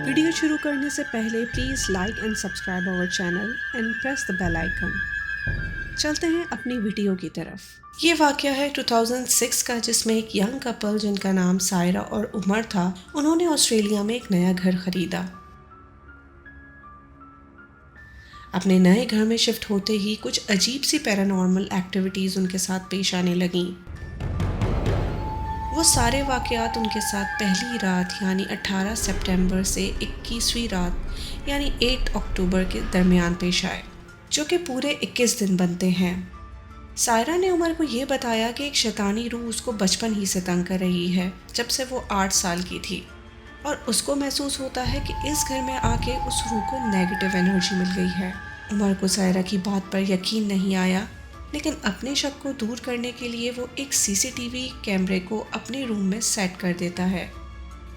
Video शुरू करने से पहले please like and subscribe our channel and press the bell icon. चलते हैं अपनी वीडियो की तरफ। ये वाक़या है 2006 का, जिसमें एक यंग कपल जिनका नाम सायरा और उमर था, उन्होंने ऑस्ट्रेलिया में एक नया घर ख़रीदा। अपने नए घर में शिफ्ट होते ही कुछ अजीब सी पैरानॉर्मल एक्टिविटीज़ उनके साथ पेश आने लगीं। वो सारे वाक़यात उनके साथ पहली रात यानी 18 सितंबर से 21वीं रात यानी 8 अक्टूबर के दरमियान पेश आए, जो कि पूरे 21 दिन बनते हैं। सायरा ने उमर को ये बताया कि एक शैतानी रूह उसको बचपन ही से तंग कर रही है, जब से वो 8 साल की थी, और उसको महसूस होता है कि इस घर में आके उस रूह को नेगेटिव एनर्जी मिल गई है। उमर को सायरा की बात पर यकीन नहीं आया, लेकिन अपने शक को दूर करने के लिए वो एक सीसीटीवी कैमरे को अपने रूम में सेट कर देता है,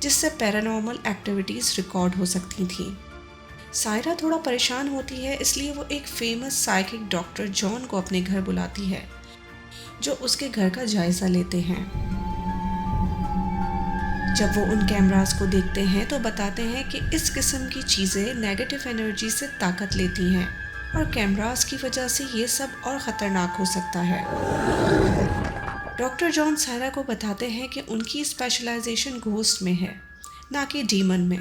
जिससे पैरानॉर्मल एक्टिविटीज़ रिकॉर्ड हो सकती थीं। सायरा थोड़ा परेशान होती है, इसलिए वो एक फेमस साइकिक डॉक्टर जॉन को अपने घर बुलाती है, जो उसके घर का जायज़ा लेते हैं। जब वो उन कैमरास को देखते हैं तो बताते हैं कि इस किस्म की चीज़ें नेगेटिव एनर्जी से ताकत लेती हैं, और कैमरास की वजह से ये सब और ख़तरनाक हो सकता है। डॉक्टर जॉन सायरा को बताते हैं कि उनकी स्पेशलाइजेशन घोस्ट में है, ना कि डीमन में,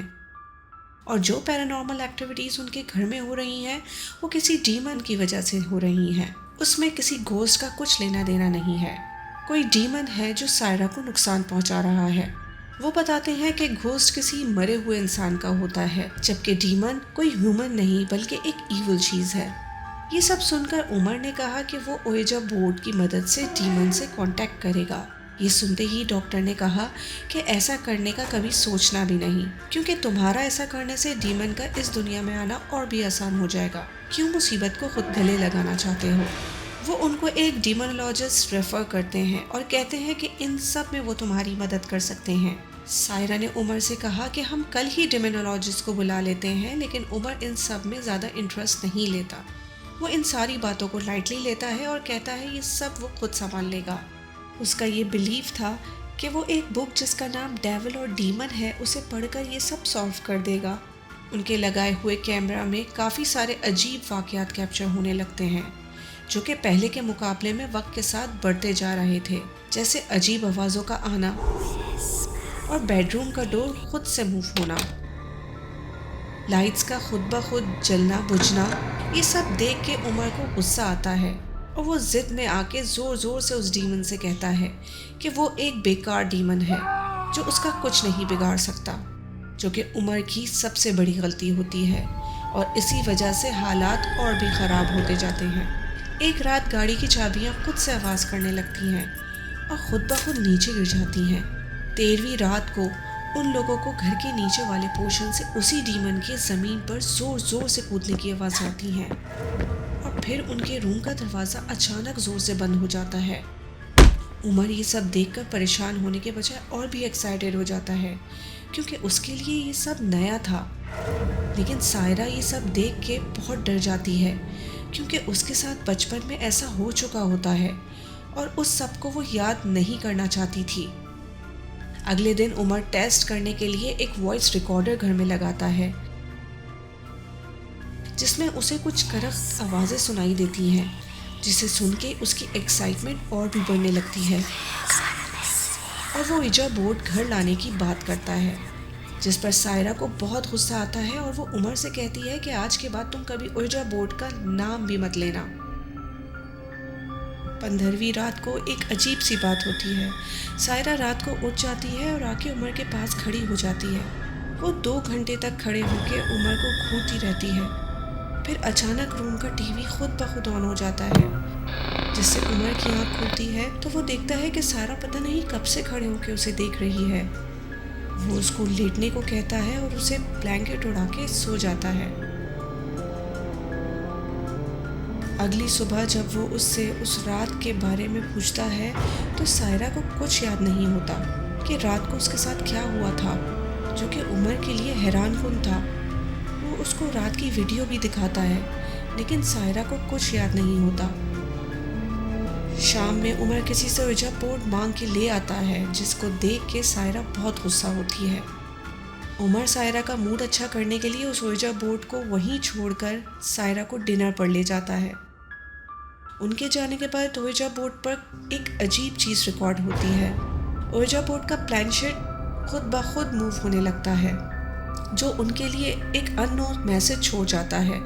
और जो पैरानॉर्मल एक्टिविटीज़ उनके घर में हो रही हैं वो किसी डीमन की वजह से हो रही हैं। उसमें किसी घोस्ट का कुछ लेना देना नहीं है। कोई डीमन है जो सायरा को नुकसान पहुंचा रहा है। वो बताते हैं कि घोस्ट किसी मरे हुए इंसान का होता है, जबकि डीमन कोई ह्यूमन नहीं बल्कि एक ईविल चीज़ है। ये सब सुनकर उमर ने कहा कि वो ओएजा बोर्ड की मदद से डीमन से कांटेक्ट करेगा। ये सुनते ही डॉक्टर ने कहा कि ऐसा करने का कभी सोचना भी नहीं, क्योंकि तुम्हारा ऐसा करने से डीमन का इस दुनिया में आना और भी आसान हो जाएगा। क्यों मुसीबत को खुद गले लगाना चाहते हो? वो उनको एक डीमोनोलॉजिस्ट रेफ़र करते हैं और कहते हैं कि इन सब में वो तुम्हारी मदद कर सकते हैं। सायरा ने उमर से कहा कि हम कल ही डीमोनोलॉजिस्ट को बुला लेते हैं, लेकिन उमर इन सब में ज़्यादा इंटरेस्ट नहीं लेता। वो इन सारी बातों को लाइटली लेता है और कहता है ये सब वो खुद संभाल लेगा। उसका ये बिलीव था कि वो एक बुक जिसका नाम डेविल और डीमन है, उसे पढ़कर ये सब सॉल्व कर देगा। उनके लगाए हुए कैमरा में काफ़ी सारे अजीब वाक़यात कैप्चर होने लगते हैं, जो कि पहले के मुकाबले में वक्त के साथ बढ़ते जा रहे थे, जैसे अजीब आवाज़ों का आना और बेडरूम का डोर खुद से मूव होना, लाइट्स का खुद ब खुद जलना बुझना। ये सब देख के उमर को गुस्सा आता है और वो ज़िद में आके ज़ोर ज़ोर से उस डीमन से कहता है कि वो एक बेकार डीमन है जो उसका कुछ नहीं बिगाड़ सकता, जो कि उमर की सबसे बड़ी गलती होती है, और इसी वजह से हालात और भी ख़राब होते जाते हैं। एक रात गाड़ी की चाबियां खुद से आवाज़ करने लगती हैं और ख़ुद ब खुद नीचे गिर जाती हैं। 13वीं रात को उन लोगों को घर के नीचे वाले पोर्शन से उसी डीमन के ज़मीन पर ज़ोर ज़ोर से कूदने की आवाज़ आती है, और फिर उनके रूम का दरवाज़ा अचानक ज़ोर से बंद हो जाता है। उमर ये सब देखकर परेशान होने के बजाय और भी एक्साइटेड हो जाता है, क्योंकि उसके लिए ये सब नया था। लेकिन सायरा ये सब देख के बहुत डर जाती है, क्योंकि उसके साथ बचपन में ऐसा हो चुका होता है और उस सब को वो याद नहीं करना चाहती थी। अगले दिन उमर टेस्ट करने के लिए एक वॉइस रिकॉर्डर घर में लगाता है, जिसमें उसे कुछ करप्ट आवाज़ें सुनाई देती हैं, जिसे सुन के उसकी एक्साइटमेंट और भी बढ़ने लगती है, और वो ओएजा बोर्ड घर लाने की बात करता है, जिस पर सायरा को बहुत गुस्सा आता है और वो उमर से कहती है कि आज के बाद तुम कभी ओएजा बोर्ड का नाम भी मत लेना। 15वीं रात को एक अजीब सी बात होती है। सायरा रात को उठ जाती है और आके उमर के पास खड़ी हो जाती है। वो 2 घंटे तक खड़े होकर उमर को घूरती रहती है। फिर अचानक रूम का टीवी खुद ब खुद ऑन हो जाता है, जिससे उमर की आँख खुलती है तो वो देखता है कि सायरा पता नहीं कब से खड़े होकर उसे देख रही है। वो उसको लेटने को कहता है और उसे ब्लैंकेट उड़ा के सो जाता है। अगली सुबह जब वो उससे उस रात के बारे में पूछता है तो सायरा को कुछ याद नहीं होता कि रात को उसके साथ क्या हुआ था, जो कि उमर के लिए हैरानकुन था। वो उसको रात की वीडियो भी दिखाता है, लेकिन सायरा को कुछ याद नहीं होता। शाम में उमर किसी से ओएजा बोर्ड मांग के ले आता है, जिसको देख के सायरा बहुत गुस्सा होती है। उमर सायरा का मूड अच्छा करने के लिए उस ओइजा बोर्ड को वहीं छोड़कर सायरा को डिनर पर ले जाता है। उनके जाने के बाद ओइजा बोर्ड पर एक अजीब चीज़ रिकॉर्ड होती है। ओइजा बोर्ड का प्लैनशीट खुद ब खुद मूव होने लगता है, जो उनके लिए एक अननोन मैसेज छोड़ जाता है।